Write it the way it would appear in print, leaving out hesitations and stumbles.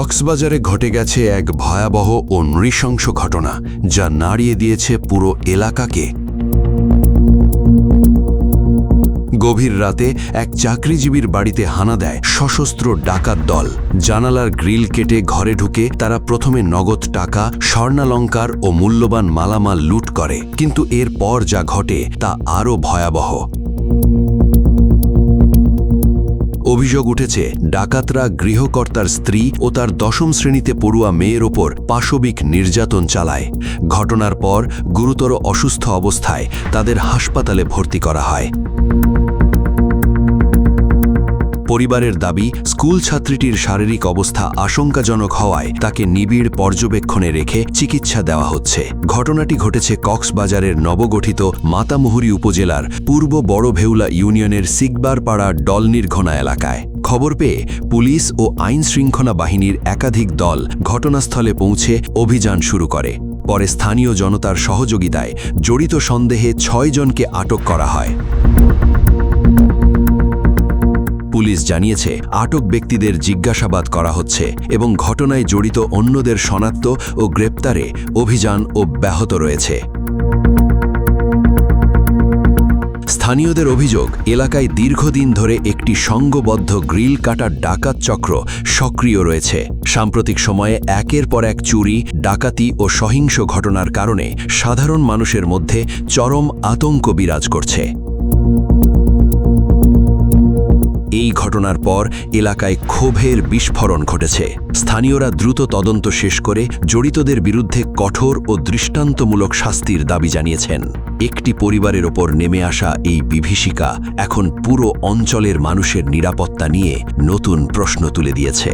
কক্সবাজারে ঘটে গেছে এক ভয়াবহ ও নৃশংস ঘটনা, যা নাড়িয়ে দিয়েছে পুরো এলাকাকে। গভীর রাতে এক চাকরিজীবীর বাড়িতে হানা দেয় সশস্ত্র ডাকাত দল। জানালার গ্রিল কেটে ঘরে ঢুকে তারা প্রথমে নগদ টাকা, স্বর্ণালংকার ও মূল্যবান মালামাল লুট করে। কিন্তু এরপর যা ঘটে তা আরও ভয়াবহ। অভিযোগ উঠেছে, ডাকাতরা গৃহকর্তার স্ত্রী ও তার 10ম শ্রেণীতে পড়ুয়া মেয়ের ওপর পাশবিক নির্যাতন চালায়। ঘটনার পর গুরুতর অসুস্থ অবস্থায় তাদের হাসপাতালে ভর্তি করা হয়। পরিবারের দাবি, স্কুল ছাত্রীটির শারীরিক অবস্থা আশঙ্কাজনক হওয়ায় তাকে নিবিড় পর্যবেক্ষণে রেখে চিকিৎসা দেওয়া হচ্ছে। ঘটনাটি ঘটেছে কক্সবাজারের নবগঠিত মাতামুহুরী উপজেলার পূর্ব বড় ভেউলা ইউনিয়নের সিকবারপাড়া ডলনির্ঘোনা এলাকায়। খবর পেয়ে পুলিশ ও আইন শৃঙ্খলা বাহিনীর একাধিক দল ঘটনাস্থলে পৌঁছে অভিযান শুরু করে। পরে স্থানীয় জনতার সহযোগিতায় জড়িত সন্দেহে 6 জনকে আটক করা হয়। পুলিশ জানিয়েছে, আটক ব্যক্তিদের জিজ্ঞাসাবাদ করা হচ্ছে এবং ঘটনায় জড়িত অন্যদের শনাক্ত ও গ্রেপ্তারে অভিযান অব্যাহত রয়েছে। স্থানীয়দের অভিযোগ, এলাকায় দীর্ঘদিন ধরে একটি সংঘবদ্ধ গ্রিল কাটার ডাকাত চক্র সক্রিয় রয়েছে। সাম্প্রতিক সময়ে একের পর এক চুরি, ডাকাতি ও সহিংস ঘটনার কারণে সাধারণ মানুষের মধ্যে চরম আতঙ্ক বিরাজ করছে। এই ঘটনার পর এলাকায় ক্ষোভের বিস্ফোরণ ঘটেছে। স্থানীয়রা দ্রুত তদন্ত শেষ করে জড়িতদের বিরুদ্ধে কঠোর ও দৃষ্টান্তমূলক শাস্তির দাবি জানিয়েছেন। একটি পরিবারের ওপর নেমে আসা এই বিভীষিকা এখন পুরো অঞ্চলের মানুষের নিরাপত্তা নিয়ে নতুন প্রশ্ন তুলে দিয়েছে।